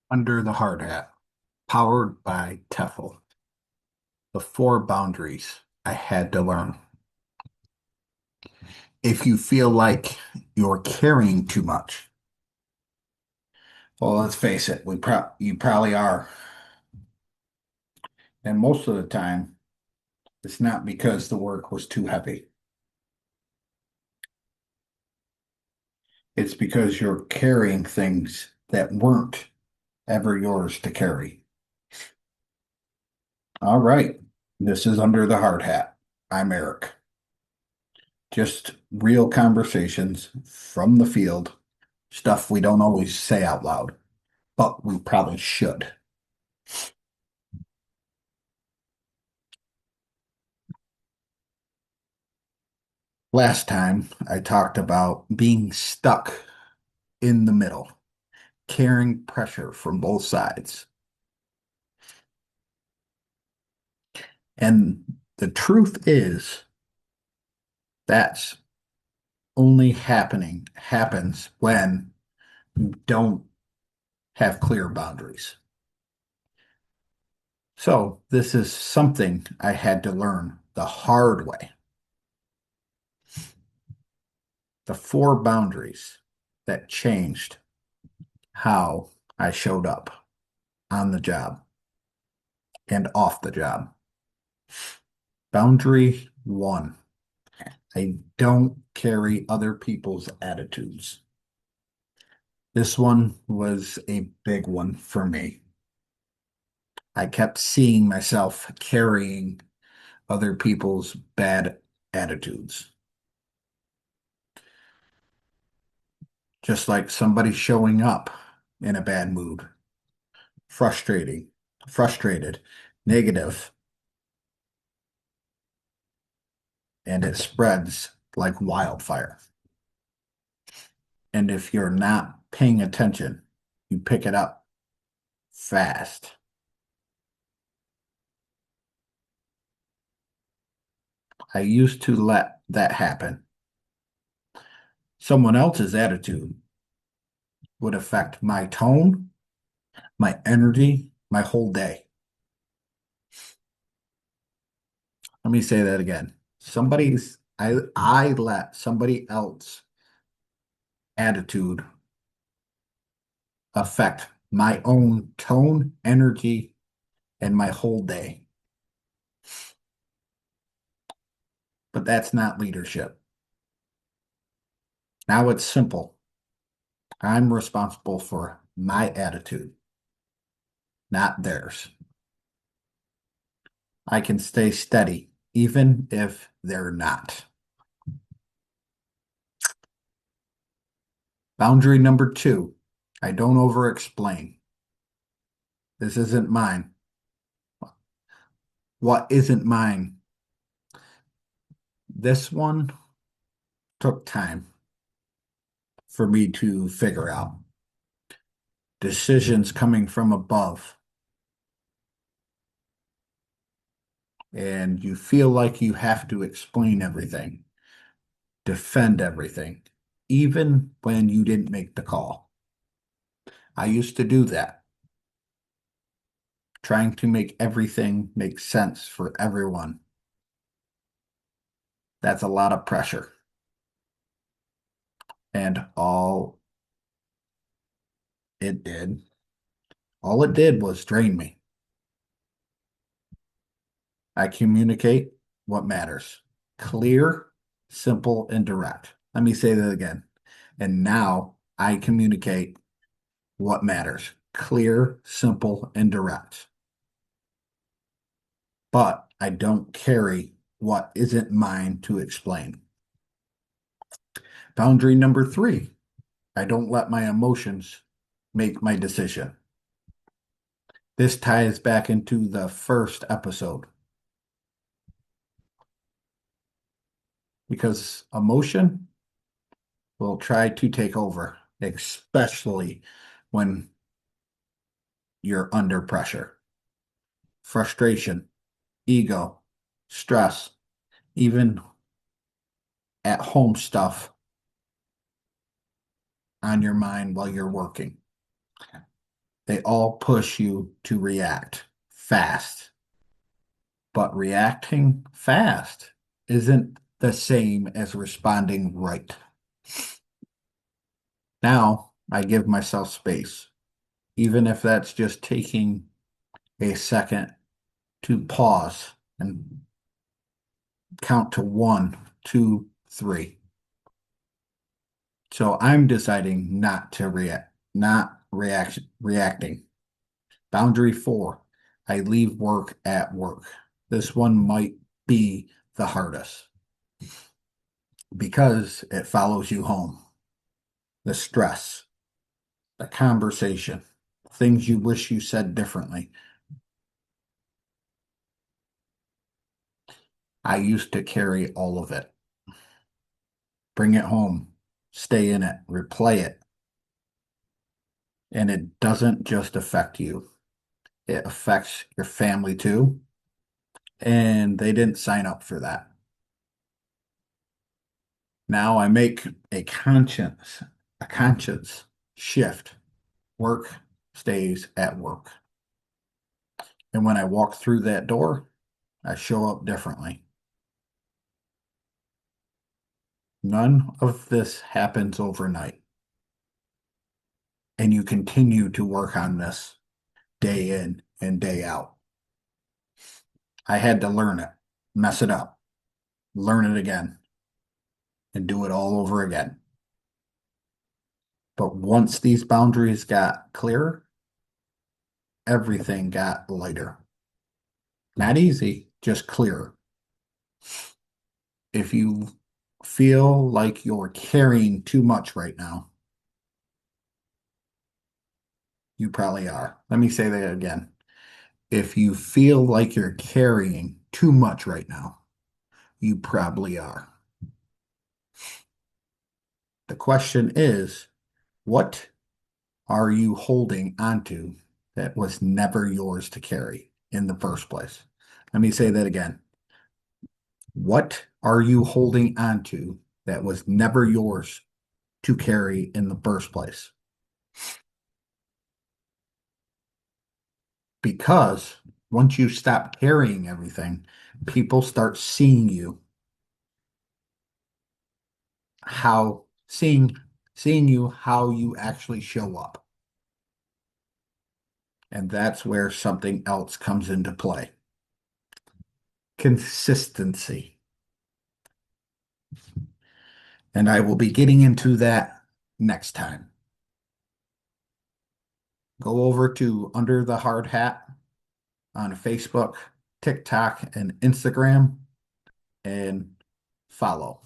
Under the Hard Hat, powered by TEHFL. The four boundaries I had to learn. If you feel like you're carrying too much, well, let's face it, you probably are. And most of the time, it's not because the work was too heavy. It's because you're carrying things that weren't ever yours to carry. All right, this is Under the Hard Hat. I'm Eric. Just real conversations from the field, stuff we don't always say out loud, but we probably should. Last time I talked about being stuck in the middle, carrying pressure from both sides. And the truth is that's only happens when you don't have clear boundaries. So this is something I had to learn the hard way. The four boundaries that changed how I showed up on the job and off the job. Boundary one, I don't carry other people's attitudes. This one was a big one for me. I kept seeing myself carrying other people's bad attitudes. Just like somebody showing up in a bad mood, frustrating, frustrated, negative, and it spreads like wildfire. And if you're not paying attention, you pick it up fast. I used to let that happen. Someone else's attitude would affect my tone, my energy, my whole day. Let me say that again. I let somebody else attitude affect my own tone, energy, and my whole day. But that's not leadership. Now it's simple. I'm responsible for my attitude, not theirs. I can stay steady, even if they're not. Boundary number two, I don't over explain. This isn't mine. What isn't mine? This one took time for me to figure out. Decisions coming from above, and you feel like you have to explain everything, defend everything, even when you didn't make the call. I used to do that, trying to make everything make sense for everyone. That's a lot of pressure. And it did, all it did was drain me. I communicate what matters. Clear, simple, and direct. Let me say that again. And now I communicate what matters. Clear, simple, and direct. But I don't carry what isn't mine to explain. Boundary number three, I don't let my emotions make my decision. This ties back into the first episode because emotion will try to take over, especially when you're under pressure. Frustration, ego, stress, even at home stuff on your mind while you're working. They all push you to react fast. But reacting fast isn't the same as responding right. Now I give myself space, even if that's just taking a second to pause and count to one, two, three. So I'm deciding not to react, not reacting. Boundary four, I leave work at work. This one might be the hardest because it follows you home. The stress, the conversation, things you wish you said differently. I used to carry all of it. Bring it home, stay in it, replay it. And it doesn't just affect you, it affects your family too. And they didn't sign up for that. Now I make a conscious shift. Work stays at work. And when I walk through that door, I show up differently. None of this happens overnight. And you continue to work on this day in and day out. I had to learn it, mess it up, learn it again, and do it all over again. But once these boundaries got clearer, everything got lighter. Not easy, just clearer. If you feel like you're carrying too much right now, you probably are. Let me say that again. If you feel like you're carrying too much right now, you probably are. The question is, what are you holding onto that was never yours to carry in the first place? Let me say that again. What are you holding onto that was never yours to carry in the first place? Because once you stop carrying everything, people start seeing you how seeing you how you actually show up. And that's where something else comes into play. Consistency. And I will be getting into that next time. Go over to Under the Hard Hat on Facebook, TikTok, and Instagram and follow.